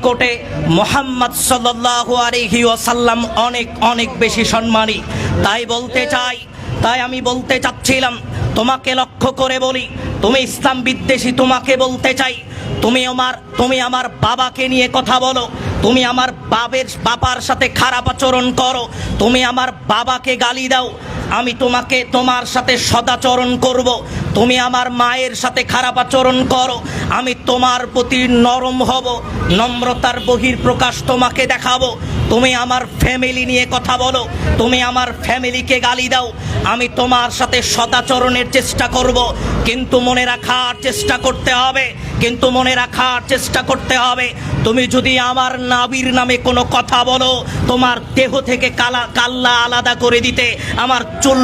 কোটে মুহাম্মদ সাল্লাল্লাহু আলাইহি ওয়াসাল্লাম অনেক অনেক বেশি সম্মানী। তাই আমি বলতে চাচ্ছিলাম, তোমাকে লক্ষ্য করে বলি, তুমি ইসলাম বিদ্বেষী। তোমাকে বলতে চাই, তুমি আমার বাবাকে নিয়ে কথা বলো, তুমি আমার বাবার সাথে খারাপ আচরণ করো, তুমি আমার বাবাকে গালি দাও, আমি তোমার সাথে সদাচরণ করব। তুমি আমার মায়ের সাথে খারাপ আচরণ করো, আমি তোমার প্রতি নরম হব, নম্রতার বহিঃপ্রকাশ তোমাকে দেখাবো। তুমি আমার ফ্যামিলি নিয়ে কথা বলো, তুমি আমার ফ্যামিলিকে গালি দাও, আমি তোমার সাথে সদাচরণের চেষ্টা করব। কিন্তু মনে রাখার চেষ্টা করতে হবে, তুমি যদি আমার নাবির নামে কোনো কথা বলো, তোমার দেহ থেকে কাল্লা আলাদা করে দিতে আমার চুল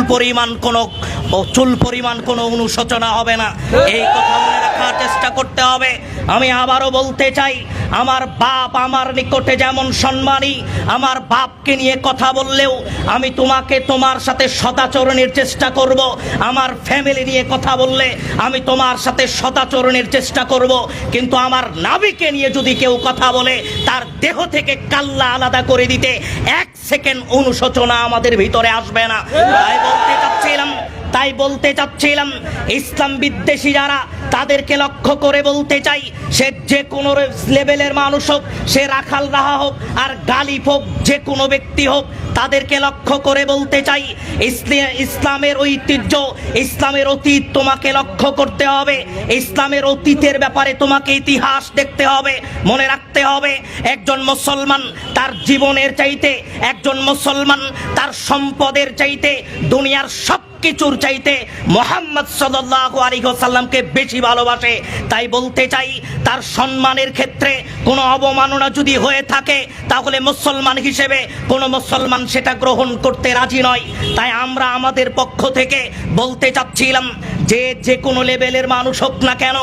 পরিমাণ কোনো অনুশোচনা হবে না। এই কথা মনে রাখার চেষ্টা করতে হবে। আমি আবারও বলতে চাই, আমার বাপ আমার নিকটে যেমন সম্মানী, আমার বাপকে নিয়ে কথা বললেও আমি তোমার সাথে সদাচরণের চেষ্টা করব। আমার ফ্যামিলি নিয়ে কথা বললে আমি তোমার সাথে সদাচরণের চেষ্টা করব। কিন্তু আমার নাবিকে নিয়ে যদি কেউ কথা বলে, তার দেহ থেকে কাল্লা আলাদা করে দিতে 1 সেকেন্ড অনুশোচনা আমাদের ভিতরে আসবে না। তাই বলতে চাচ্ছিলাম ইসলাম বিদ্বেষী যারা, তাদেরকে লক্ষ্য করে বলতে চাই, সে যে কোনো লেভেলের মানুষ হোক, সে রাখাল রাহা হোক আর গালিব হোক, যে কোনো ব্যক্তি হোক, তাদেরকে লক্ষ্য করে বলতে চাই, ইসলামের ঐতিহ্য, ইসলামের অতীত তোমাকে লক্ষ্য করতে হবে। ইসলামের অতীতের ব্যাপারে তোমাকে ইতিহাস দেখতে হবে, মনে রাখতে হবে। একজন মুসলমান তার জীবনের চাইতে, একজন মুসলমান তার সম্পদের চাইতে, দুনিয়ার সব কিছুর চাইতে মুহাম্মদ সাল্লাল্লাহু আলাইহি ওয়াসাল্লামকে বেশি ভালোবাসে। তাই বলতে চাই, তার সম্মানের ক্ষেত্রে কোনো অবমাননা যদি হয়ে থাকে, তাহলে মুসলমান হিসেবে কোনো মুসলমান সেটা গ্রহণ করতে রাজি নয়। তাই আমরা আমাদের পক্ষ থেকে বলতে চাচ্ছিলাম, যে কোনো লেভেলের মানুষ হোক না কেন,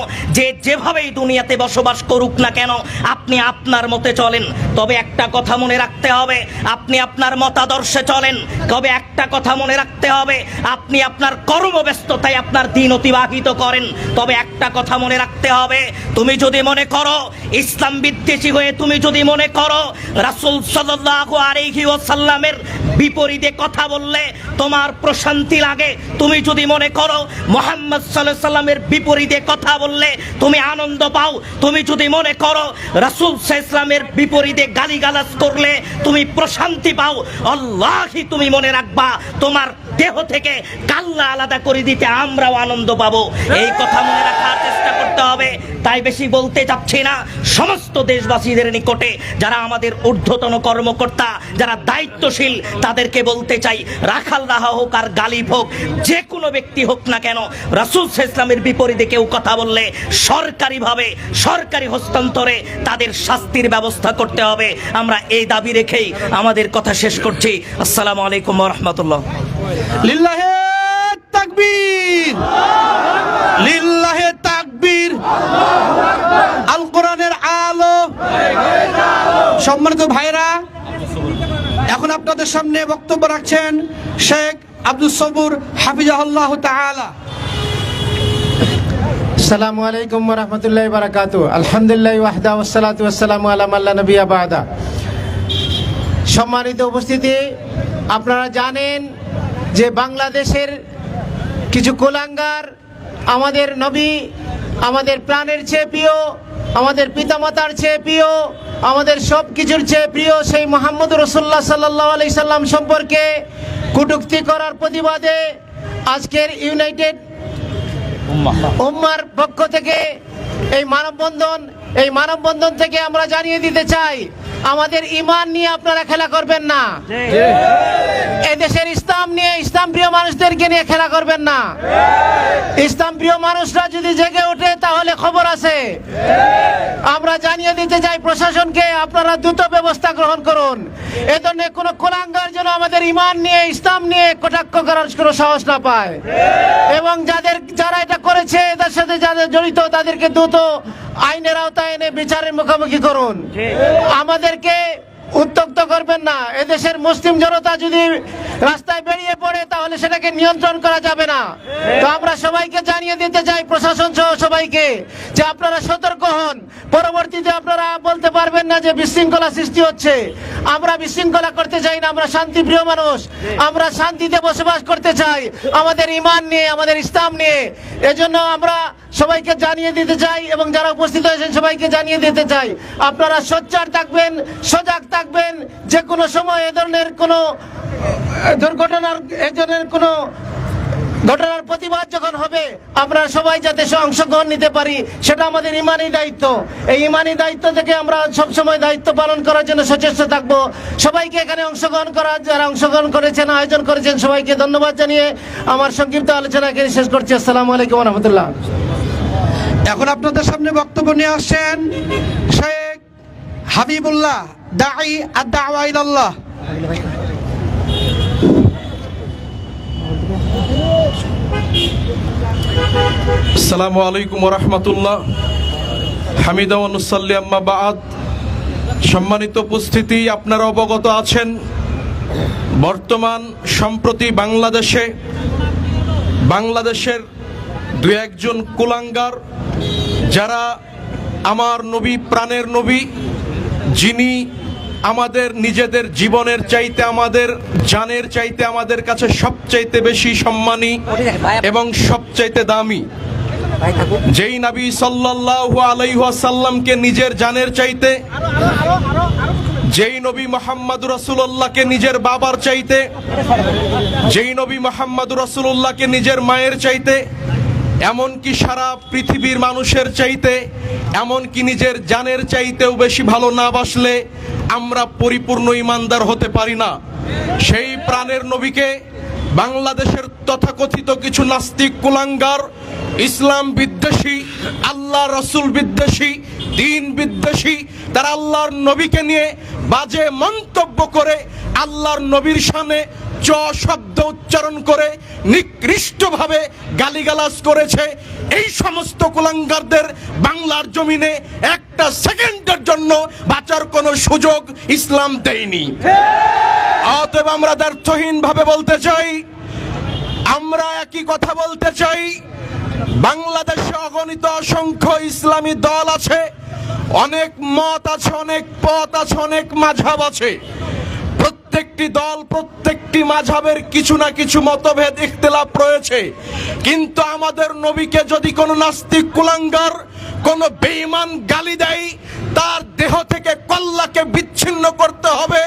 যেভাবেই দুনিয়াতে বসবাস করুক না কেন, আপনি আপনার মতে চলেন, তবে একটা কথা মনে রাখতে হবে, আপনি আপনার মতাদর্শে চলেন, তবে একটা কথা মনে রাখতে হবে, আপনি আপনার কর্মব্যস্ততায় আপনার দিন অতিবাহিত করেন, তবে একটা কথা মনে রাখতে হবে, তুমি যদি মনে করো ইসলাম বিদ্বেষী হয়ে, তুমি যদি মনে করো রাসূল সাল্লাল্লাহু আলাইহি ওয়াসাল্লামের বিপরীতে কথা বললে তোমার প্রশান্তি লাগে, তুমি যদি মনে করো মুহাম্মদ সাল্লাল্লাহু আলাইহি ওয়াসাল্লামের বিপরীতে কথা বললে তুমি আনন্দ পাও, তুমি যদি মনে করো রাসূল সাল্লাল্লাহু আলাইহি ওয়াসাল্লামের বিপরীতে গালিগালাজ করলে তুমি প্রশান্তি পাও, আল্লাহি তুমি মনে রাখবা, তোমার দেহ থেকে কাল্লা আলাদা করে দিতে আমরাও আনন্দ পাবো। এই কথা মনে রাখার চেষ্টা করতে হবে। তাই বেশি বলতে চাচ্ছি না, সমস্ত দেশবাসীদের নিকটে যারা আমাদের ঊর্ধ্বতন কর্মকর্তা, যারা দায়িত্বশীল, তাদেরকে বলতে চাই, রাখাল রাহা হোক আর গালিব হোক, যে কোনো ব্যক্তি হোক না কেন, রাসূল সাল্লাল্লাহু আলাইহি ওয়াসাল্লামের বিপরীতে কেউ কথা বললে সরকারিভাবে, সরকারি হস্তান্তরে তাদের শাস্তির ব্যবস্থা করতে হবে। আমরা এই দাবি রেখেই আমাদের কথা শেষ করছি। আসসালামু আলাইকুম ওয়া রাহমাতুল্লাহ। লিল্লাহে তাকবীর, লিল্লাহে তাকবীর, আল কোরআনের আলো। সম্মানিত ভাইরা, এখন আপনাদের সামনে বক্তব্য রাখছেন শেখ আব্দুল সবুর হাফিজাহুল্লাহ তাআলা। আসসালামু আলাইকুম ওয়া রাহমাতুল্লাহি ওয়া বারাকাতুহু। আলহামদুলিল্লাহি ওয়াহদা ওয়াসসালাতু ওয়াসসালামু আলা মান লা নাবিয়্যা বা'দা। সম্মানিত উপস্থিতি, আপনারা জানেন যে বাংলাদেশের কিছু কুলাঙ্গার আমাদের নবী, আমাদের প্রাণের চেয়ে প্রিয়, আমাদের পিতামাতার চেয়ে প্রিয়, আমাদের সব কিছুর চেয়ে প্রিয় সেই মুহাম্মদ রাসূলুল্লাহ সাল্লাল্লাহু আলাইহি সাল্লাম সম্পর্কে কটূক্তি করার প্রতিবাদে আজকের ইউনাইটেড উম্মাহর পক্ষ থেকে এই মানববন্ধন থেকে আমরা জানিয়ে দিতে চাই, আমাদের ঈমান নিয়ে আপনারা খেলা করবেন না, এদেশের ইসলাম নিয়ে, ইসলাম প্রিয় মানুষদেরকে নিয়ে খেলা করবেন না। ইসলাম প্রিয় মানুষরা যদি জেগে ওঠে তাহলে খবর আছে। আমরা জানিয়ে দিতে চাই প্রশাসনকে, আপনারা দ্রুত ব্যবস্থা গ্রহণ করুন। এ ধরনের কোনো কুলাঙ্গার যেন আমাদের ঈমান নিয়ে, ইসলাম নিয়ে কটাক্ষ করার কোনো সাহস না পায়, এবং যারা এটা করেছে, এদের সাথে যাদের জড়িত, তাদেরকে দ্রুত আইনের আওতায় এনে বিচারের মুখোমুখি করুন। আমাদেরকে উত্তক্ত করবেন না। এদেশের মুসলিম জনতা যদি রাস্তায় বেরিয়ে পড়ে, তাহলে সেটাকে নিয়ন্ত্রণ করা যাবে না। তো আমরা সবাইকে জানিয়ে দিতে চাই, প্রশাসন সহ সবাইকে, যে আপনারা সতর্ক হন। পরবর্তীতে আপনারা বলতে পারবেন না যে বিশৃঙ্খলা সৃষ্টি হচ্ছে। আমরা বিশৃঙ্খলা করতে চাই না, আমরা শান্তিপ্রিয় মানুষ, আমরা শান্তিতে বসবাস করতে চাই, আমাদের ঈমান নিয়ে, আমাদের ইসলাম নিয়ে। এজন্য আমরা সবাইকে জানিয়ে দিতে চাই, এবং যারা উপস্থিত হয়েছেন সবাইকে জানিয়ে দিতে চাই, আপনারা সোচ্চার থাকবেন, সজাগ থাকবেন। যে কোনো সময় এ ধরনের কোনো ঘটনার প্রতিবাদ যখন হবে, আমরা সবাই যাতে অংশগ্রহণ নিতে পারি, সেটা আমাদের ইমানি দায়িত্ব। এই ইমানি দায়িত্ব থেকে আমরা সবসময় দায়িত্ব পালন করার জন্য সচেষ্ট থাকবো। সবাইকে এখানে অংশগ্রহণ করার, যারা অংশগ্রহণ করেছেন, আয়োজন করেছেন, সবাইকে ধন্যবাদ জানিয়ে আমার সংক্ষিপ্ত আলোচনা এখানে শেষ করছি। আসসালামু আলাইকুম ওয়া রাহমাতুল্লাহ। এখন আপনাদের সামনে বক্তব্য নিয়ে আসছেন শেখ হাবিবুল্লাহ, দাঈ আদ-দাওয়া ইলাল্লাহ। আসসালামু আলাইকুম ওয়া রাহমাতুল্লাহ। হামিদা ওয়া নুসাল্লি আম্মা বা'দ। সম্মানিত উপস্থিতি, আপনারা অবগত আছেন বর্তমান সম্প্রতি বাংলাদেশের দু একজন কুলাঙ্গার, যারা আমার নবী, প্রাণের নবী, যিনি আমাদের নিজেদের জীবনের চাইতে, আমাদের জানের চাইতে আমাদের কাছে সবচাইতে বেশি সম্মানী এবং সবচাইতে দামি, যেই নবী সাল্লাল্লাহু আলাইহি ওয়াসাল্লামকে নিজের জানের চাইতে, যেই নবী মুহাম্মদুর রাসূলুল্লাহকে নিজের বাবার চাইতে, যেই নবী মুহাম্মদুর রাসূলুল্লাহকে নিজের মায়ের চাইতে, এমনকি সারা পৃথিবীর মানুষের চাইতে, এমনকি নিজের জানের চাইতেও বেশি ভালো না বাসলে আমরা পরিপূর্ণ ঈমানদার হতে পারি না। সেই প্রাণের নবীকে বাংলাদেশের তথাকথিত কিছু নাস্তিক কুলাঙ্গার, ইসলাম বিদ্বেষী, আল্লাহ রসুল বিদ্বেষী, দ্বীন বিদ্বেষী, তারা আল্লাহর নবীকে নিয়ে বাজে মন্তব্য করে, আল্লাহর নবীর শানে চ শব্দ উচ্চারণ করে নিকৃষ্টভাবে গালিগালাজ করেছে। এই সমস্ত কুলাঙ্গারদের বাংলার জমিনে একটা সেকেন্ডের জন্য বাঁচার কোনো সুযোগ ইসলাম দেয়নি। অতএব আমরা দ্ব্যর্থহীনভাবে বলতে চাই, আমরা একই কথা বলতে চাই, বাংলাদেশে অগণিত অসংখ্য ইসলামী দল আছে, অনেক মত আছে, অনেক পথ আছে, অনেক মাযহাব আছে। প্রত্যেকটি দল, প্রত্যেকটি মাযহাবের কিছু না কিছু মতভেদ, ইখতিলাফ রয়েছে। কিন্তু আমাদের নবীকে যদি কোনো নাস্তিক কুলাঙ্গার, কোনো বেঈমান গালি দেয়, তার দেহ থেকে কল্লাকে বিচ্ছিন্ন করতে হবে।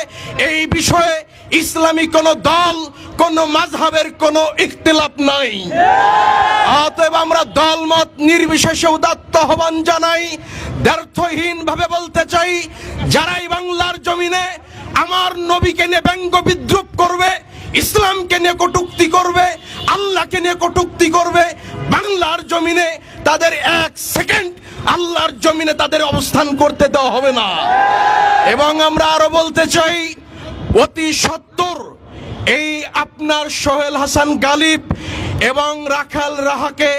এই বিষয়ে ইসলামী কোনো দল, কোনো মাযহাবের কোনো ইখতিলাফ নাই। অতএব আমরা দলমত নির্বিশেষে উদাত্ত আহ্বান জানাই, দ্ব্যর্থহীন ভাবে বলতে চাই, যারাই বাংলার জমিনে আমার নবীকে নিয়ে ব্যঙ্গ বিদ্রুপ করবে, ইসলামকে নিয়ে কটূক্তি করবে, আল্লাহকে নিয়ে কটূক্তি করবে, বাংলার জমিনে তাদের এক সেকেন্ড আল্লাহর জমিনে তাদের অবস্থান করতে দেওয়া হবে না। এবং আমরা আরো বলতে চাই, অতি সত্বর এই আপনার সোহেল হাসান গালিব এবং রাখাল রাহাকে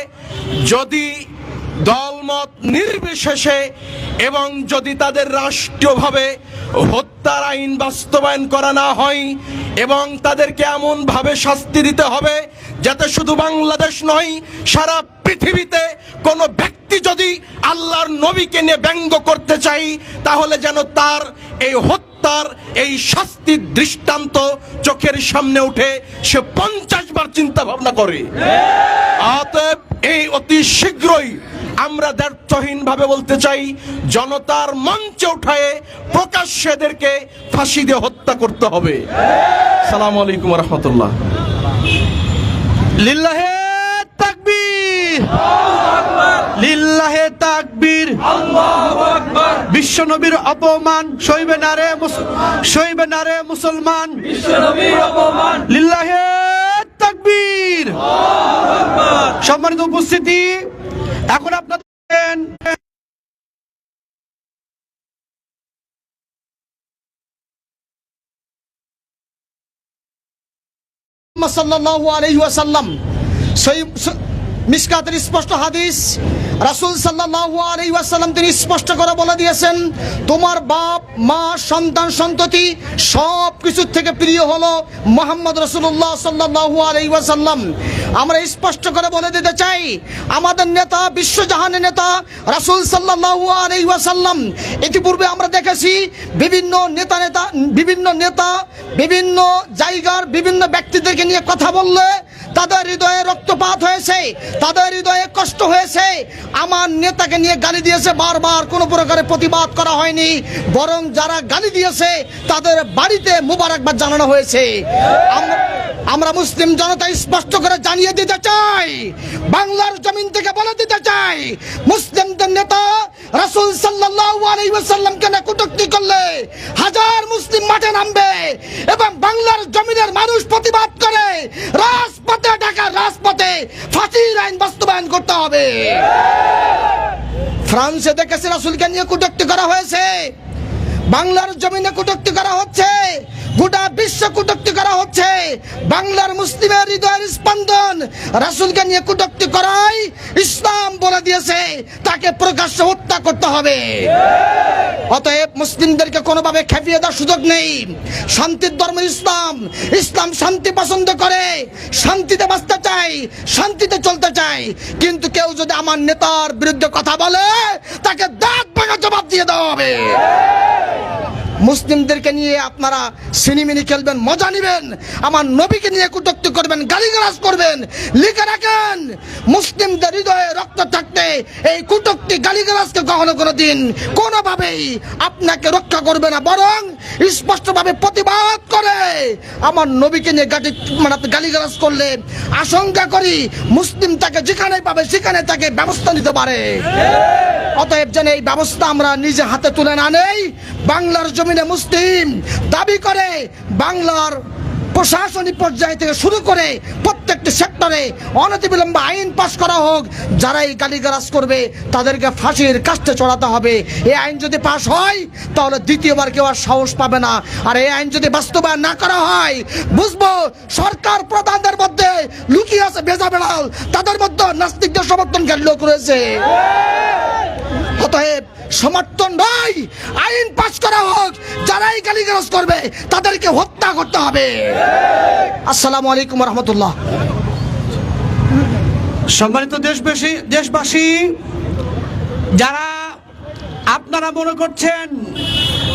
যদি দলমত নির্বিশেষে এবং যদি তাদের রাষ্ট্রীয়ভাবে হত্যার আইন বাস্তবায়ন করা না হয়, এবং তাদেরকে এমন ভাবে শাস্তি দিতে হবে যাতে শুধু বাংলাদেশ নয়, সারা পৃথিবীতে কোনো ব্যক্তি যদি আল্লাহর নবীকে নিয়ে ব্যঙ্গ করতে চাই, তাহলে যেন তার এই হত্যার, এই শাস্তির দৃষ্টান্ত চোখের সামনে উঠে সে 50 বার চিন্তা ভাবনা করে। অতএব এই অতি শীঘ্রই আমরা দ্ব্যর্থহীন ভাবে বলতে চাই, জনতার মঞ্চে উঠায়ে প্রকাশ্যে এদেরকে ফাঁসি দিয়ে হত্যা করতে হবে। আসসালামু আলাইকুম ওয়া রাহমাতুল্লাহ। লিল্লাহে তাকবীর, লিল্লাহে তাকবীর, আল্লাহু আকবার। বিশ্ব নবীর অপমান সইবে না রে মুসলমান, বিশ্ব নবীর অপমান, লিল্লাহে তাকবীর, আল্লাহু আকবার। সম্মানিত উপস্থিতি, এখন আপনাদের সাল্লাল্লাহু আলাইহি ওয়াসাল্লাম মিশকাতের স্পষ্ট হাদিস, রাসূল সাল্লাল্লাহু আলাইহি ওয়াসাল্লাম তিনি স্পষ্ট করে বলে দিয়েছেন, তোমার বাপ মা সন্তান সন্ততি সব কিছুর থেকে প্রিয় হলো মুহাম্মদ রাসূলুল্লাহ সাল্লাল্লাহু আলাইহি ওয়াসাল্লাম। আমরা স্পষ্ট করে বলে দিতে চাই, আমাদের নেতা, বিশ্বজাহানের নেতা রাসূল সাল্লাল্লাহু আলাইহি ওয়াসাল্লাম, ইতিপূর্বে আমরা দেখেছি বিভিন্ন নেতা বিভিন্ন জায়গার বিভিন্ন ব্যক্তিদেরকে নিয়ে কথা বললে তাদের হৃদয়ে রক্তপাত হয়েছে, তাদের হৃদয়ে কষ্ট হয়েছে। আমার নেতাকে নিয়ে গালি দিয়েছে, বারবার কোনো প্রকারে প্রতিবাদ করা হয়নি, বরং যারা গালি দিয়েছে তাদের বাড়িতে মোবারকবাদ জানানো হয়েছে। আমরা মুসলিম জনতা স্পষ্ট করে জানিয়ে দিতে চাই, বাংলার জমিন থেকে বলে দিতে চাই, মুসলিমদের নেতা রাসূল সাল্লাল্লাহু আলাইহি ওয়াসাল্লামকে নিয়ে কটূক্তি করলে হাজার মুসলিম মাঠে নামবে এবং বাংলার জমিনের মানুষ প্রতিবাদ করে রাজপথে, ঢাকার রাজপথে ফাঁসির আইন বাস্তবায়ন করতে হবে। ফ্রান্সে দেখেছি রাসূলকে নিয়ে কটূক্তি করা হয়েছে, বাংলার জমিনে কটূক্তি করা হচ্ছে, গোটা বিশ্ব কটূক্তি করা হচ্ছে। বাংলার মুসলিমের হৃদয়ের স্পন্দন রাসূলকে নিয়ে কটূক্তি করাই ইসলাম বলে দিয়েছে, তাকে প্রকাশ্য হত্যা করতে হবে। অতএব মুসলিমদেরকে কোনোভাবে খেপিয়ে দেওয়ার সুযোগ নেই। শান্তির ধর্ম ইসলাম, ইসলাম শান্তি পছন্দ করে, শান্তিতে বাঁচতে চাই, শান্তিতে চলতে চাই। কিন্তু কেউ যদি আমার নেতার বিরুদ্ধে কথা বলে তাকে দাঁত ভাঙা জবাব দিয়ে দেওয়া হবে। মুসলিমদেরকে নিয়ে আপনারা সিনেমিনি খেলবেন, মজা নেবেন, আমার নবীকে নিয়ে কটূক্তি করবেন, গালিগালাজ করবেন, লিখে রাখেন মুসলিমদের হৃদয়ে রক্ত থাকতে এই কটূক্তি গালিগালাজকে কখনো কোনোদিন কোনোভাবেই আপনাকে রক্ষা করবে না, বরং স্পষ্টভাবে প্রতিবাদ করে আমার নবীকে নিয়ে গালিগালাজ করলে আশঙ্কা করি মুসলিম তাকে যেখানে পাবে সেখানে তাকে ব্যবস্থা নিতে পারে। অতএব যেন এই ব্যবস্থা আমরা নিজে হাতে তুলে না নেই। বাংলার জমিনে মুসলিম দাবি করে বাংলার প্রশাসনিক পর্যায় থেকে শুরু করে প্রত্যেকটি সেক্টরে অনতিবিলম্বে আইন পাশ করা হোক, যারা এই গালিগালাজ করবে তাদেরকে ফাঁসির কাস্টে চড়াতে হবে। এই আইন যদি পাশ হয় তাহলে দ্বিতীয়বার কেউ আর সাহস পাবে না। আর এই আইন যদি বাস্তবায়ন না করা হয়, বুঝবো সরকার প্রধানদের মধ্যে লুকিয়ে আছে ভেজা বেড়াল, তাদের মধ্যে নাস্তিকদের সমর্থনকারী লোক রয়েছে। অতএব সমর্থন নয়, আইন পাশ করা হোক, যারাই গালিগালাজ করবে তাদেরকে হত্যা করতে হবে। আসসালামু আলাইকুম ওয়া রাহমাতুল্লাহ। সম্মানিত দেশবাসী, যারা আপনারা মনে করছেন,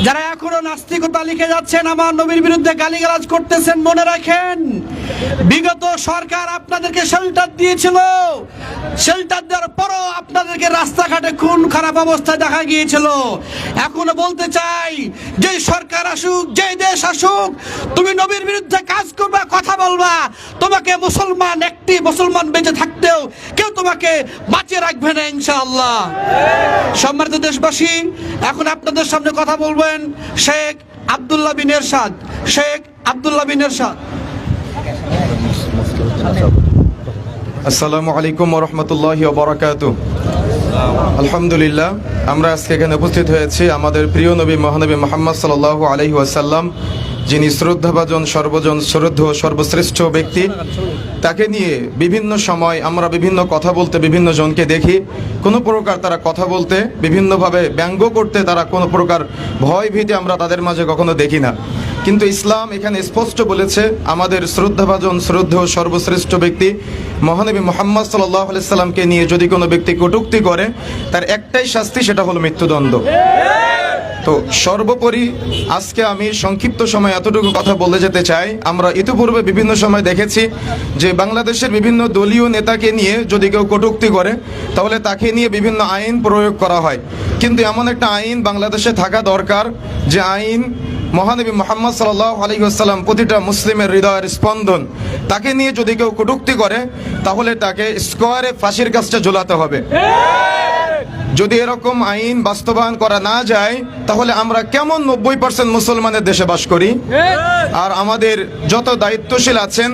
যারা এখনো নাস্তিকতা লিখে যাচ্ছেন, আমার নবীর বিরুদ্ধে গালিগালাজ করতেছেন, মনে রাখেন বিগত সরকার আপনাদেরকে শেল্টার দিয়েছিল, শেল্টার দেওয়ার পরও আপনাদেরকে রাস্তাঘাটে খুন খারাপ অবস্থায় দেখা গিয়েছিল। এখনো বলতে চাই, যে সরকার আসুক, যে দেশ আসুক, তুমি নবীর বিরুদ্ধে কাজ করবা, কথা বলবা, তোমাকে মুসলমান, একটি মুসলমান বেঁচে থাকতেও কেউ তোমাকে বাঁচিয়ে রাখবে না ইনশাআল্লাহ। সম্মানিত দেশবাসী, এখন আপনাদের সামনে কথা বলবেন শেখ আব্দুল্লাহ বিন এরশাদ। শেখ আব্দুল্লাহ বিন এরশাদ। আসসালামু আলাইকুম ওয়া রাহমাতুল্লাহি ওয়া বারাকাতুহু। আলহামদুলিল্লাহ, আমরা আজকে এখানে উপস্থিত হয়েছি আমাদের প্রিয় নবী মহানবী মুহাম্মদ সাল্লাল্লাহু আলাইহি ওয়াসাল্লাম, যিনি শ্রদ্ধাভাজন, সর্বজন শ্রদ্ধেয়, সর্বশ্রেষ্ঠ ব্যক্তি। তাকে নিয়ে বিভিন্ন সময় আমরা বিভিন্ন কথা বলতে বিভিন্ন জনকে দেখি, কোনো প্রকার তারা কথা বলতে বিভিন্নভাবে ব্যঙ্গ করতে, তারা কোনো প্রকার ভয় ভীতি আমরা তাদের মাঝে কখনো দেখি না। কিন্তু ইসলাম এখানে স্পষ্ট বলেছে, আমাদের শ্রদ্ধাভাজন, শ্রদ্ধেয়, সর্বশ্রেষ্ঠ ব্যক্তি মহানবী মুহাম্মদ সাল্লাল্লাহু আলাইহি সাল্লামকে নিয়ে যদি কোনো ব্যক্তি কটূক্তি করে তার একটাই শাস্তি, সেটা হলো মৃত্যুদণ্ড। তো সর্বোপরি আজকে আমি সংক্ষিপ্ত সময় এতটুকু কথা বলে যেতে চাই। আমরা ইতিপূর্বে বিভিন্ন সময় দেখেছি যে বাংলাদেশের বিভিন্ন দলীয় নেতাকে নিয়ে যদি কেউ কটূক্তি করে তাহলে তাকে নিয়ে বিভিন্ন আইন প্রয়োগ করা হয়। কিন্তু এমন একটা আইন বাংলাদেশে থাকা দরকার, যে আইন মহানবী মুহাম্মদ সাল্লাল্লাহু আলাইহি ওয়াসাল্লাম প্রতিটা মুসলিমের হৃদয়ের স্পন্দন, তাকে নিয়ে যদি কেউ কটূক্তি করে তাহলে তাকে স্কোয়ারে ফাঁসির কাজটা ঝোলাতে হবে। যদি এরকম আইন বাস্তবায়ন করা না যায় তাহলে আমরা কেমন 90% মুসলমানের দেশে বাস করি? আর আমাদের যত দায়িত্বশীল আছেন,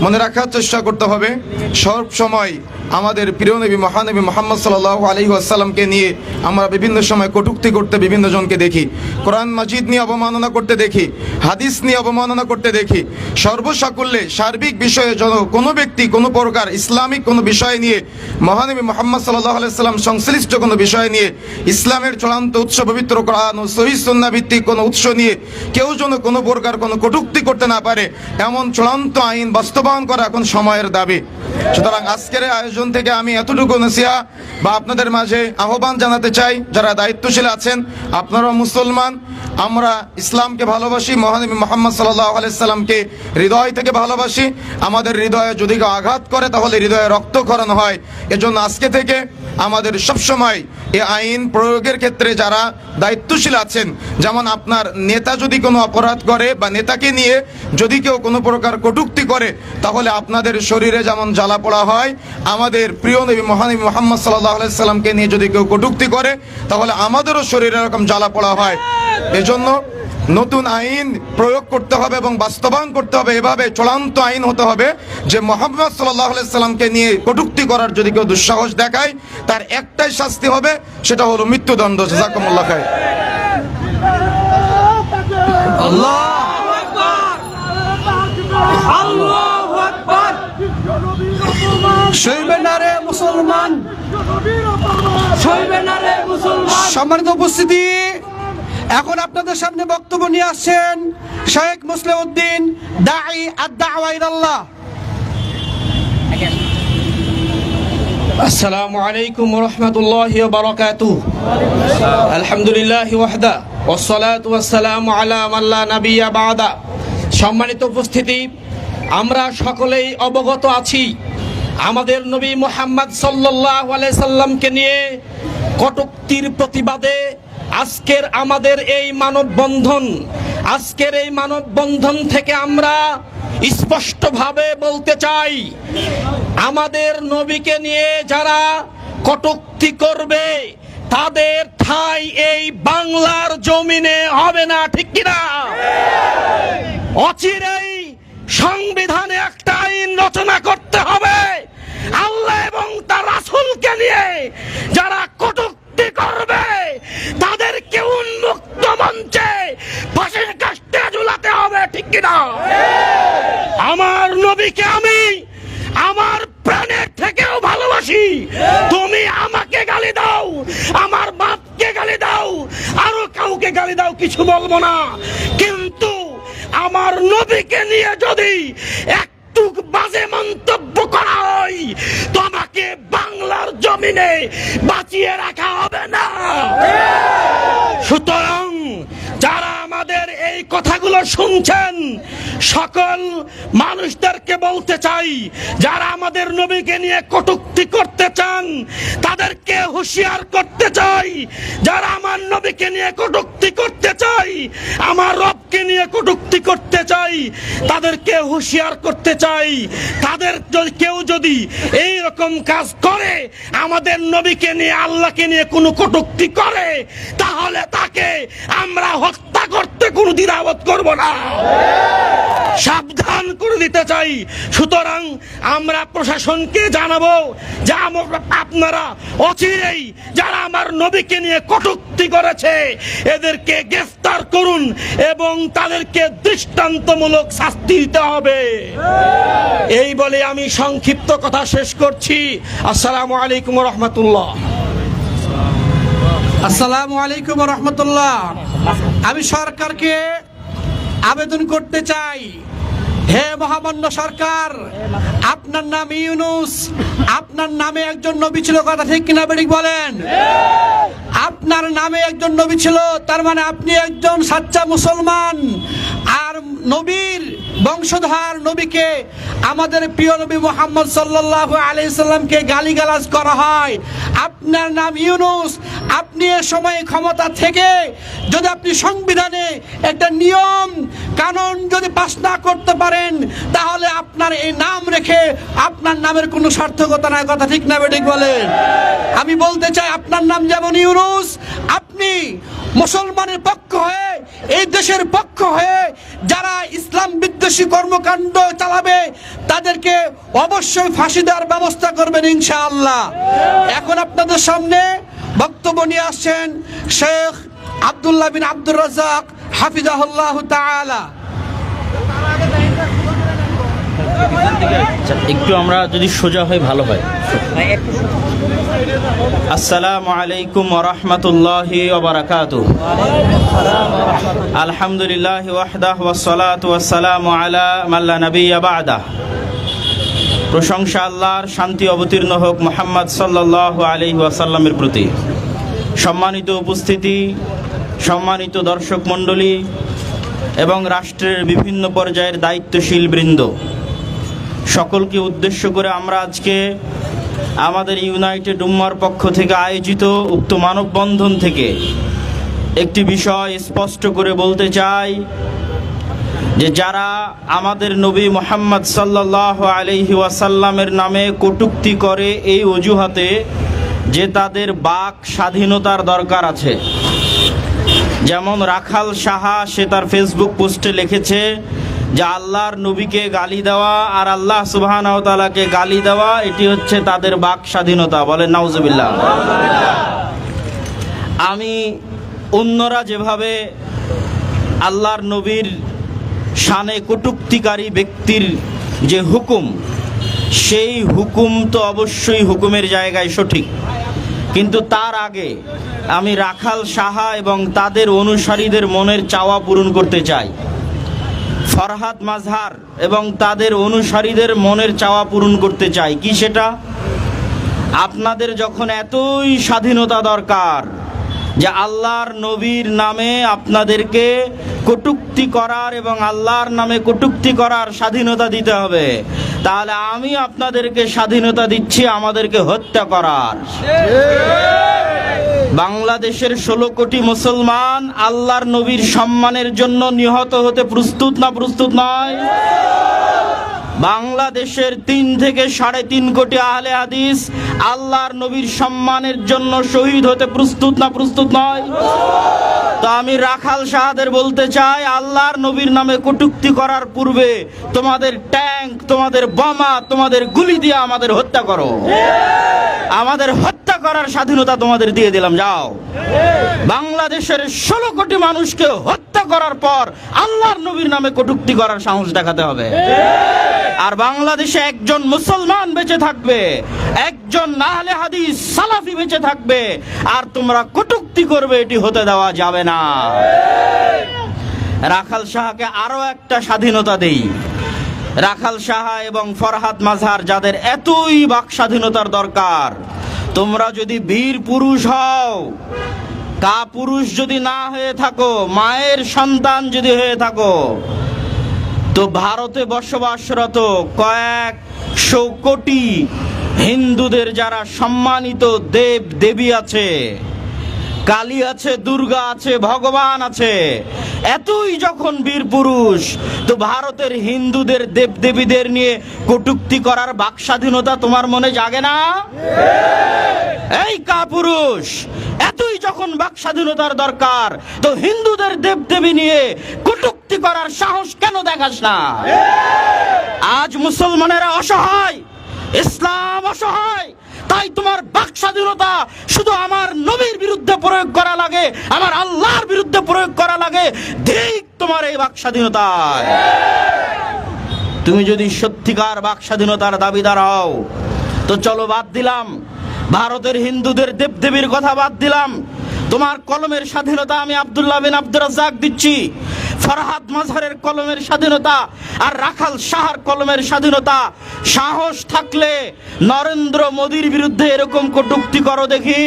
মনে রাখার চেষ্টা করতে হবে সব সময় আমাদের প্রিয় নবী মহানবী মুহাম্মদ সাল্লাল্লাহু আলাইহি ওয়াসাল্লামকে নিয়ে আমরা বিভিন্ন সময় কটূক্তি করতে বিভিন্ন জনকে দেখি, কোরআন মাজিদ নিয়ে অবমাননা করতে দেখি, হাদিস নিয়ে অবমাননা করতে দেখি। সর্বসাকুল্যে সার্বিক বিষয়ে কোনো ব্যক্তি কোনো প্রকার ইসলামিক কোনো বিষয় নিয়ে, মহানবী মুহাম্মদ সাল্লাল্লাহু আলাইহি ওয়াসাল্লাম সংশ্লিষ্ট কোনো বিষয় নিয়ে, ইসলামের চূড়ান্ত উৎস পবিত্র কোরআন ও সহিহ সুন্নাহ ভিত্তিক কোনো উৎস নিয়ে কেউ যেন কোনো প্রকার কোনো কটূক্তি করতে না পারে, এমন চূড়ান্ত আইন বাস্তবায়ন করা এখন সময়ের দাবি। সুতরাং আজকের আয়োজন থেকে আমি এতটুকু নসিহা বা আপনাদের মাঝে আহ্বান জানাতে চাই, যারা দায়িত্বশীল আছেন, আপনারা মুসলমান, আমরা ইসলামকে ভালোবাসি, মহানবী মুহাম্মদ সাল্লাল্লাহু আলাইহি সাল্লামকে হৃদয় থেকে ভালোবাসি। আমাদের হৃদয়ে যদি কেউ আঘাত করে তাহলে হৃদয়ে রক্তক্ষরণ হয়। এজন্য আজকে থেকে আমাদের সবসময় এই আইন প্রয়োগের ক্ষেত্রে যারা দায়িত্বশীল আছেন, যেমন আপনার নেতা যদি কোনো অপরাধ করে বা নেতাকে নিয়ে যদি কেউ কোনো প্রকার কটূক্তি করে, তাহলে আপনাদের শরীরে যেমন জ্বালা পোড়া হয়, আমাদের প্রিয় নবী মহানবী মুহাম্মদ সাল্লাল্লাহু আলাইহি সাল্লামকে নিয়ে যদি কেউ কটূক্তি করে তাহলে আমাদেরও শরীরে এরকম জ্বালা পোড়া হয়। এজন্য নতুন আইন প্রয়োগ করতে হবে এবং বাস্তবায়ন করতে হবে, এভাবে চূড়ান্ত আইন হতে হবে যে মুহাম্মদ সাল্লাল্লাহু আলাইহি সাল্লামকে নিয়ে কটূক্তি করার যদি কেউ দুঃসাহস দেখায় তার একটাই শাস্তি হবে, সেটা হলো মৃত্যুদণ্ড। জাযাকুমুল্লাহ খায়র। আল্লাহু আকবার, আল্লাহু আকবার। সইবে না রে মুসলমান, সইবে না রে মুসলমান। সম্মানিত উপস্থিতি, এখন আপনাদের সামনে বক্তব্য নিয়ে আসছেন শেখ মুসলিম উদ্দিন, দাঈ আদ-দাওয়া ইলাল্লাহ। আসসালামু আলাইকুম ওয়া রাহমাতুল্লাহি ওয়া বারাকাতুহু। আলহামদুলিল্লাহি ওয়াহদা ওয়াসসালাতু ওয়াসসালামু আলা মান লা নাবিয়্যা বা'দা। সম্মানিত উপস্থিতি, আমরা সকলেই অবগত আছি আমাদের নবী মুহাম্মদ সাল্লাল্লাহু আলাইহি সাল্লামকে নিয়ে কটূক্তির প্রতিবাদে আজকের আমাদের এই মানববন্ধন। আজকের এই মানববন্ধন থেকে আমরা স্পষ্টভাবে বলতে চাই, আমাদের নবীকে নিয়ে যারা কটূক্তি করবে তাদের ঠাঁই এই বাংলার জমিনে হবে না, ঠিক কিনা? অচিরেই সংবিধানে একটা আইন রচনা করতে হবে, আল্লাহ এবং তার রাসূলকে নিয়ে যারা কটূক্তি করবে তাদেরকে উন্মুক্ত মঞ্চে ফাঁসির কাস্টে ঝুলাতে হবে, ঠিক কিনা? আমার নবীকে আমি আমার প্রাণের থেকেও ভালোবাসি। তুমি আমাকে গালি দাও, আমার বাপকে গালি দাও, আরো কাউকে গালি দাও, কিছু বলবো না, কিন্তু আমার নবীকে নিয়ে যদি একটু বাজে মন্তব্য করা হয় তোমাকে বাংলার জমিনে বাঁচিয়ে রাখা হবে না। সুতরাং যারা আমাদের এই কথাগুলো শুনছেন সকল মানুষদেরকে বলতে চাই, যারা আমাদের নবীকে নিয়ে কটূক্তি করতে চান তাদেরকে হুঁশিয়ার করতে চাই, যারা আমার নবীকে নিয়ে কটূক্তি করতে চাই, আমার রবকে নিয়ে কটূক্তি করতে চাই, তাদেরকে হুঁশিয়ার করতে চাই। তাদের কেউ যদি এই রকম কাজ করে, আমাদের নবীকে নিয়ে আল্লাহকে নিয়ে কোনো কটূক্তি করে, তাহলে তাকে আমরা হত্যা করতে কোনো দ্বিধাবোধ করব না, সাবধান করে দিতে চাই। সুতরাং আমরা প্রশাসনকে জানাবো যে আপনারা অচিরেই যারা আমার নবীকে নিয়ে কটূক্তি করেছে এদেরকে গ্রেফতার করুন এবং তাদেরকে দৃষ্টান্তমূলক শাস্তি দিতে হবে। এই বলে আমি সংক্ষিপ্ত কথা শেষ করছি। আসসালামু আলাইকুম ওয়া রাহমাতুল্লাহ। আসসালামু আলাইকুম ওয়া রাহমাতুল্লাহ। আমি সরকারকে আবেদন করতে চাই, হে মহামান্য সরকার, আপনার নাম ইউনূস, আপনার নামে একজন নবী ছিল, কথা ঠিক কিনা বেঠিক বলেন? আপনার নামে একজন নবী ছিল, তার মানে আপনি একজন সাচ্চা মুসলমান। আর নবীর বংশধর নবীকে, আমাদের প্রিয় নবী মুহাম্মদ সাল্লাল্লাহু আলাইহি সাল্লামকে গালিগালাজ করা হয়। আপনার নাম ইউনূস, আপনি এ সময় ক্ষমতা থেকে যদি আপনি সংবিধানে একটা নিয়ম কানুন যদি পাস না করতে পারেন তাহলে আপনার এই নাম রেখে আপনার নামের কোনো সার্থকতা নাই, কথা ঠিক না বেঠিক বলেন? আমি বলতে চাই, আপনার নাম যেমন ইউনূস, আপনি মুসলমানের পক্ষ হয়ে এই দেশের পক্ষ হয়ে যারা ইসলাম বিদ্বেষী কর্মকাণ্ড চালাবে তাদেরকে অবশ্যই ফাঁসি দেওয়ার ব্যবস্থা করবেন ইনশাআল্লাহ। এখন আপনাদের সামনে বক্তব্য নিয়ে আসছেন শেখ আব্দুল্লাহ বিন আব্দুর রাজ্জাক হাফিজাহুল্লাহ তাআলা। একটু আমরা যদি সোজা হয় ভালো হয়। আসসালামু আলাইকুম ওয়া রাহমাতুল্লাহি ওয়া বারাকাতুহু। আলহামদুলিল্লাহি ওয়াহদাহু ওয়াস সালাতু ওয়াস সালামু আলা মান লা নাবিয়্যা বা'দাহু। প্রশংসা আল্লাহর, শান্তি অবতীর্ণ হোক মুহাম্মদ সাল্লাল্লাহু আলাইহি ওয়াসাল্লামের প্রতি। সম্মানিত উপস্থিতি, সম্মানিত দর্শক মণ্ডলী এবং রাষ্ট্রের বিভিন্ন পর্যায়ের দায়িত্বশীল বৃন্দ, সকলকে উদ্দেশ্য করে আমরা আজকে আমাদের ইউনাইটেড উম্মাহর পক্ষ থেকে আয়োজিত উক্ত মানববন্ধন থেকে একটি বিষয় স্পষ্ট করে বলতে চাই যে যারা আমাদের নবী মুহাম্মদ সাল্লাল্লাহু আলাইহি ওয়াসাল্লামের নামে কটূক্তি করে এই অজুহাতে যে তাদের বাক স্বাধীনতার দরকার আছে। যেমন রাখাল সাহা, সে তার ফেসবুক পোস্টে লিখেছে যে আল্লাহর নবীকে গালি দেওয়া আর আল্লাহ সুবহানাহু ওয়া তাআলাকে গালি দেওয়া এটি হচ্ছে তাদের বাক স্বাধীনতা। বলেন নাউজুবিল্লাহ। আমি অন্যরা যেভাবে আল্লাহর নবীর শানে কটূক্তিকারী ব্যক্তির যে হুকুম, সেই হুকুম তো অবশ্যই হুকুমের জায়গায় সঠিক, কিন্তু তার আগে আমি রাখাল সাহা এবং তাদের অনুসারীদের মনের চাওয়া পূরণ করতে চাই। ফরহাদ মাজহার এবং তাদের অনুসারীদের মনের চাওয়া পূরণ করতে চাই। কি সেটা? আপনাদের যখন এতই স্বাধীনতা দরকার যে আল্লাহর নবীর নামে আপনাদেরকে কটূক্তি করার এবং আল্লাহর নামে কটূক্তি করার স্বাধীনতা দিতে হবে, তাহলে আমি আপনাদেরকে স্বাধীনতা দিচ্ছি আমাদেরকে হত্যা করার। বাংলাদেশের 16 কোটি মুসলমান আল্লাহর নবীর সম্মানের জন্য নিহত হতে প্রস্তুত না প্রস্তুত নয়? বাংলাদেশের 3 থেকে 3.5 কোটি আহলে হাদিস আল্লাহর নবীর সম্মানের জন্য শহীদ হতে প্রস্তুত না প্রস্তুত নয়? তো আমি রাখাল সাহাদের বলতে চাই, আল্লাহর নবীর নামে কটূক্তি করার পূর্বে তোমাদের ট্যাঙ্ক, তোমাদের বোমা, তোমাদের গুলি দিয়ে আমাদের হত্যা করো। আমাদের হত্যা করার স্বাধীনতা তোমাদের দিয়ে দিলাম, যাও। বাংলাদেশের 16 কোটি মানুষকে হত্যা করার পর আল্লাহর নবীর নামে কটূক্তি করার সাহস দেখাতে হবে। আর বাংলাদেশে একজন মুসলমান বেঁচে থাকবে, একজন আহলে হাদিস সালাফি বেঁচে থাকবে, আর তোমরা কটূক্তি করবে, এটি হতে দেওয়া যাবে না। রাখাল সাহাকে আরো একটা স্বাধীনতা দেই। রাখাল সাহা এবং ফরহাদ মাজহার, যাদের এতই বাক স্বাধীনতার দরকার, তোমরা যদি বীর পুরুষ হও, কাপুরুষ যদি না হয়ে থাকো, মায়ের সন্তান যদি হয়ে থাকো, তো ভারতে বসবাসরত কয়েকশো কোটি হিন্দুদের যারা সম্মানিত দেব দেবী আছে, কালী আছে, দুর্গা আছে, ভগবান আছে, এতই যখন বীর পুরুষ, তো ভারতের হিন্দুদের দেব দেবীদের নিয়ে কটূক্তি করার বাক স্বাধীনতা তোমার মনে জাগে না? এই কাপুরুষ, এতই যখন বাক স্বাধীনতার দরকার, তো হিন্দুদের দেব দেবী নিয়ে কটূক্তি করার সাহস কেন দেখাস না? আজ মুসলমানেরা অসহায়, ইসলাম অসহায়, তাই তোমার বাক স্বাধীনতা শুধু আমার নবীর বিরুদ্ধে প্রয়োগ করা লাগে, আমার আল্লাহর বিরুদ্ধে প্রয়োগ করা লাগে। ঠিক তোমার এই বাক স্বাধীনতায় তুমি যদি সত্যিকার বাক স্বাধীনতার দাবিদার হও, তো চলো, বাদ দিলাম ভারতের হিন্দুদের দেবদেবীর কথা, বাদ দিলাম। তোমার কলমের স্বাধীনতা আমি আব্দুল্লাহ বিন আব্দুর রাজ্জাক দিচ্ছি, ফরহাদ মাজহারের কলমের স্বাধীনতা আর রাখাল সাহার কলমের স্বাধীনতা। সাহস থাকলে নরেন্দ্র মোদীর বিরুদ্ধে এরকম কটূক্তি করো দেখি।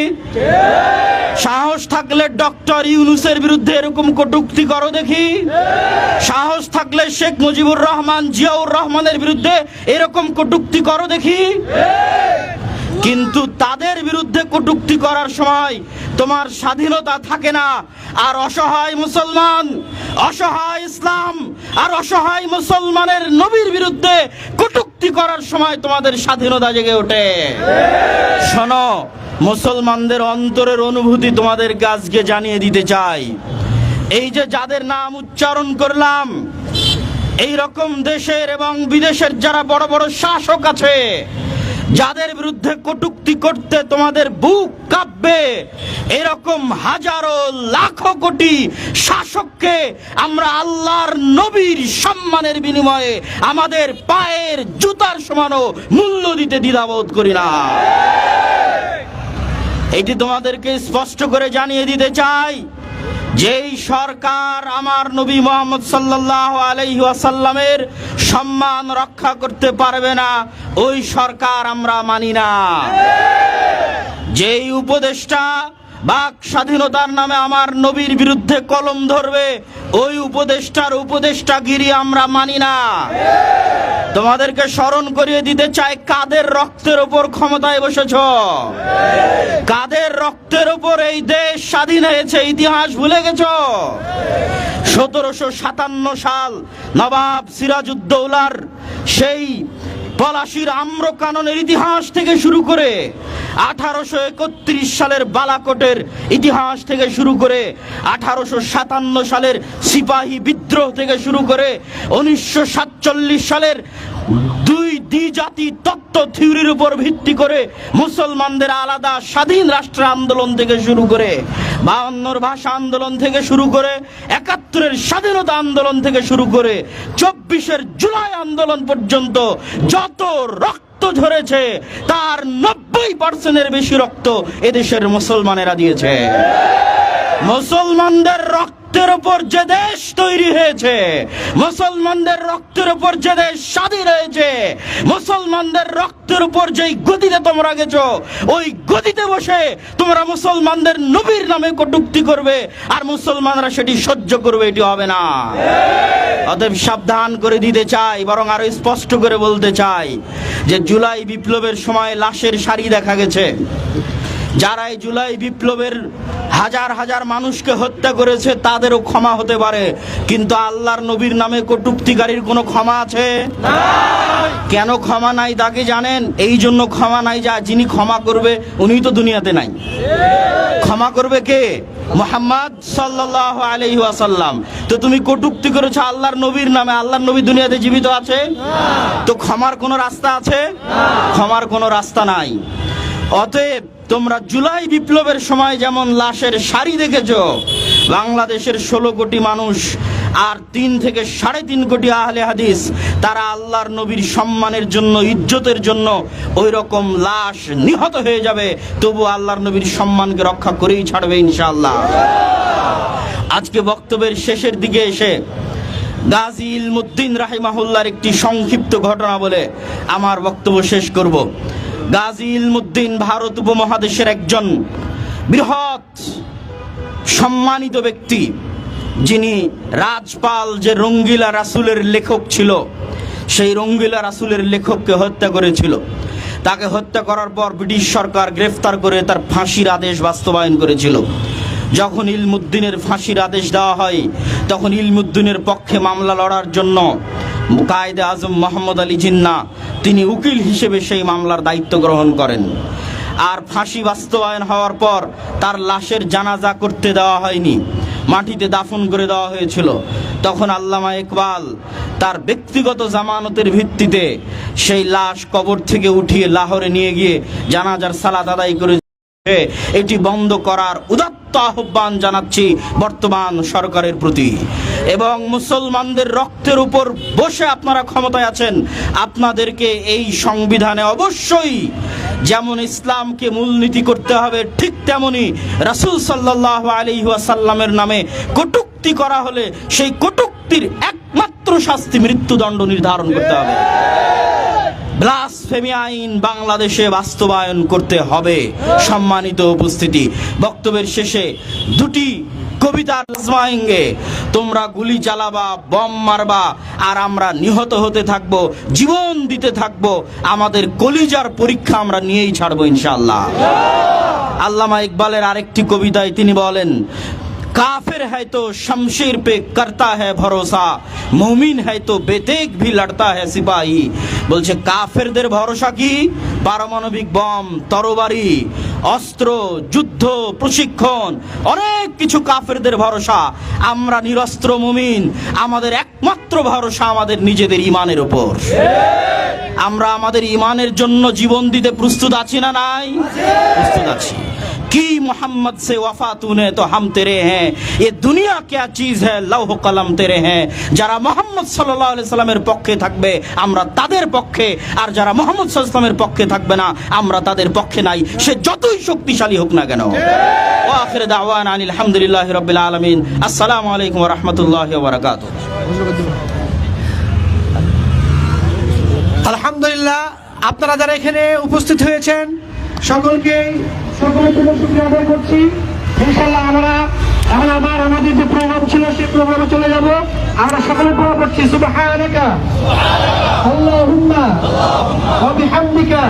সাহস থাকলে ডক্টর ইউনূসের বিরুদ্ধে এরকম কটূক্তি করো দেখি। সাহস থাকলে শেখ মুজিবুর রহমান, জিয়াউর রহমানের বিরুদ্ধে এরকম কটূক্তি করো দেখি। কিন্তু তাদের বিরুদ্ধে কটূক্তি করার সময় তোমার স্বাধীনতা থাকে না। আর অসহায় মুসলমান, অসহায় ইসলাম আর অসহায় মুসলমানের নবীর বিরুদ্ধে কটূক্তি করার সময় তোমাদের স্বাধীনতা জেগে ওঠে। শোনো, মুসলমানদের অন্তরের অনুভূতি তোমাদেরকে আজকে জানিয়ে দিতে চাই। এই যে যাদের নাম উচ্চারণ করলাম, এই রকম দেশের এবং বিদেশের যারা বড় বড় শাসক আছে, যাদের বিরুদ্ধে কটূক্তি করতে তোমাদের বুক কাঁপবে, এরকম হাজারো লাখো কোটি শাসককে আমরা আল্লাহর নবীর সম্মানের বিনিময়ে আমাদের পায়ের জুতার সমানও মূল্য দিতে দ্বিধাবোধ করি না। এটি তোমাদেরকে স্পষ্ট করে জানিয়ে দিতে চাই, যেই সরকার আমার নবী মুহাম্মদ সাল্লাল্লাহু আলাইহি ওয়াসাল্লামের সম্মান রক্ষা করতে পারবে না, ওই সরকার আমরা মানি না। যেই উপদেষ্টা বাক স্বাধীনতার নামে আমার নবীর বিরুদ্ধে কলম ধরবে, ওই উপদেষ্টার উপদেষ্টাগিরি আমরা মানি না। তোমাদেরকে স্মরণ করিয়ে দিতে চাই, কাদের রক্তের উপর ক্ষমতায় বসেছ, কাদের রক্তের উপর এই দেশ স্বাধীন হয়েছে, ইতিহাস ভুলে গেছো? 1757 সাল নবাব সিরাজউদ্দৌলার সেই পলাশির আম্রকাননের ইতিহাস থেকে শুরু করে 1831 সালের বালাকোটের ইতিহাস থেকে শুরু করে 1857 সালের সিপাহী বিদ্রোহ থেকে শুরু করে 1947 সালের দুই দ্বিজাতি তত্ত্ব থিওরির উপর ভিত্তি করে মুসলমানদের আলাদা স্বাধীন রাষ্ট্র আন্দোলন থেকে শুরু করে 52 ভাষা আন্দোলন থেকে শুরু করে 71-এর স্বাধীনতা আন্দোলন থেকে শুরু করে 24-এর জুলাই আন্দোলন পর্যন্ত যত রক্ত ঝরেছে তার 90%-এর বেশি রক্ত এদেশের মুসলমানেরা দিয়েছে। মুসলমানদের রক্তের উপর যে দেশ তৈরি হয়েছে, মুসলমানদের রক্তের উপর যে দেশ স্বাধীন হয়েছে, মুসলমানদের রক্তের উপর যেই গদিতে তোমরা গেছো, ওই গদিতে বসে তোমরা মুসলমানদের নবীর নামে কটূক্তি করবে আর মুসলমানরা সেটি সহ্য করবে, এটি হবে না। অতএব সাবধান করে দিতে চাই, বরং আরো স্পষ্ট করে বলতে চাই যে জুলাই বিপ্লবের সময় লাশের সারি দেখা গেছে। যারা এই জুলাই বিপ্লবের হাজার হাজার মানুষকে হত্যা করেছে তাদেরও ক্ষমা হতে পারে, কিন্তু আল্লাহর নবীর নামে কটূক্তিকারীর কোনো ক্ষমা আছে? কেন ক্ষমা নাই তা কি জানেন? এই জন্য ক্ষমা নাই যা যিনি ক্ষমা করবে উনি তো দুনিয়াতে নাই। ক্ষমা করবে কে? মুহাম্মদ সাল্লাল্লাহু আলাইহি ওয়াসাল্লাম। তো তুমি কটূক্তি করেছো আল্লাহর নবীর নামে, আল্লাহর নবী দুনিয়াতে জীবিত আছে? তো ক্ষমার কোনো রাস্তা আছে? ক্ষমার কোনো রাস্তা নাই। অতএব তোমরা জুলাই বিপ্লবের সময় যেমন লাশের সারি দেখেছো, বাংলাদেশের 16 কোটি মানুষ আর 3 থেকে 3.5 কোটি আহলে হাদিস, তারা আল্লাহর নবীর সম্মানের জন্য, ইজ্জতের জন্য ওই রকম লাশ নিহত হয়ে যাবে, তবু আল্লাহর নবীর সম্মানকে রক্ষা করেই ছাড়বে ইনশাআল্লাহ। আজকে বক্তব্যের শেষের দিকে এসে গাজী ইলমুদ্দিন রাহিমাহুল্লাহর একটি সংক্ষিপ্ত ঘটনা বলে আমার বক্তব্য শেষ করব। গাজী ইলমুদ্দিন ভারত উপমহাদেশের একজন বৃহৎ সম্মানিত ব্যক্তি, যিনি রাজপাল যে রঙ্গিলা রাসূলের লেখক ছিল, সেই রঙ্গিলা রাসূলের লেখককে হত্যা করেছিল। তাকে হত্যা করার পর ব্রিটিশ সরকার গ্রেফতার করে তার ফাঁসির আদেশ বাস্তবায়ন করেছিল। যখন ইলমুদ্দিনের ফাঁসির আদেশ দেওয়া হয়, তখন ইলমুদ্দিনের পক্ষে মামলা লড়ার জন্য কায়েদে আজম মোহাম্মদ আলী জিন্নাহ তিনি উকিল হিসেবে সেই মামলার দায়িত্ব গ্রহণ করেন। আর ফাঁসি বাস্তবায়ন হওয়ার পর তার লাশের জানাজা করতে দেওয়া হয়নি, মাটিতে দাফন করে দেওয়া হয়েছিল। তখন আল্লামা ইকবাল তার ব্যক্তিগত জামানতের ভিত্তিতে সেই লাশ কবর থেকে উঠিয়ে লাহোরে নিয়ে গিয়ে জানাজার সালাত আদায় করে এটি বন্ধ করার উদাত্ত আহ্বান জানাচ্ছি বর্তমান সরকারের প্রতি। এবং মুসলমানদের রক্তের উপর বসে আপনারা ক্ষমতায় আছেন, আপনাদেরকে এই সংবিধানে অবশ্যই যেমন ইসলামকে মূলনীতি করতে হবে, ঠিক তেমনি রাসূল সাল্লাল্লাহু আলাইহি ওয়াসাল্লামের নামে কটূক্তি করা হলে সেই কটূক্তির একমাত্র শাস্তি মৃত্যুদণ্ড নির্ধারণ করতে হবে। ব্লাসফেমি আইন বাংলাদেশে বাস্তবায়ন করতে হবে। সম্মানিত উপস্থিতি, বক্তব্যের শেষে দুটি কবিতা আজমায়েঙ্গে, তোমরা গুলি চালাবা, বম মারবা, আর আমরা নিহত হতে থাকবো, জীবন দিতে থাকবো, আমাদের কলিজার পরীক্ষা আমরা নিয়েই ছাড়বো ইনশাআল্লাহ। আল্লামা ইকবালের আরেকটি কবিতায় তিনি বলেন, काफिर है तो शमशीर पे करता है भरोसा, मुमिन है तो बेतेक भी लड़ता है सिपाही। বলছে কাফেরদের ভরসা কি? পারমাণবিক বম, তরবারি, অস্ত্র, যুদ্ধ, প্রশিক্ষণ, অনেক কিছু কাফেরদের ভরসা। আমরা নিরস্ত্র মুমিন, আমাদের একমাত্র ভরসা আমাদের নিজেদের ইমানের উপর। আমরা আমাদের ইমানের জন্য জীবন দিতে প্রস্তুত আছি না নাই? প্রস্তুত আছি। কি মোহাম্মদ সে ওয়াফা তুনে তো হাম তেরে হ্যাঁ, এ দুনিয়া ক্যা চিজ হ্যাঁ, লৌহ কলম তেরে হ্যাঁ। যারা মোহাম্মদ সাল্লাল্লাহু আলাইহি সাল্লামের পক্ষে থাকবে আমরা তাদের পক্ষে, আর যারা মোহাম্মদ সাল্লাল্লাহু আলাইহি সাল্লামের পক্ষে থাকবে না আমরা তাদের পক্ষে নাই, সে যতই শক্তিশালী হোক না কেন। ওয়া আখিরু দাওয়ানা আনিল হামদুলিল্লাহি রাব্বিল আলামিন। আসসালামু আলাইকুম ওয়া রাহমাতুল্লাহি ওয়া বারাকাতুহু। আলহামদুলিল্লাহ, আপনারা যারা এখানে উপস্থিত হয়েছেন সকলকে শুকরিয়া আদায় করছি। ইনশাআল্লাহ আমরা এখন আবার আমাদের যে প্রোগ্রাম ছিল সেই প্রোগ্রামে চলে যাব। আমরা সকলে দোয়া করছি, সুবহানাকা আল্লাহুম্মা ওয়া বিহামদিকা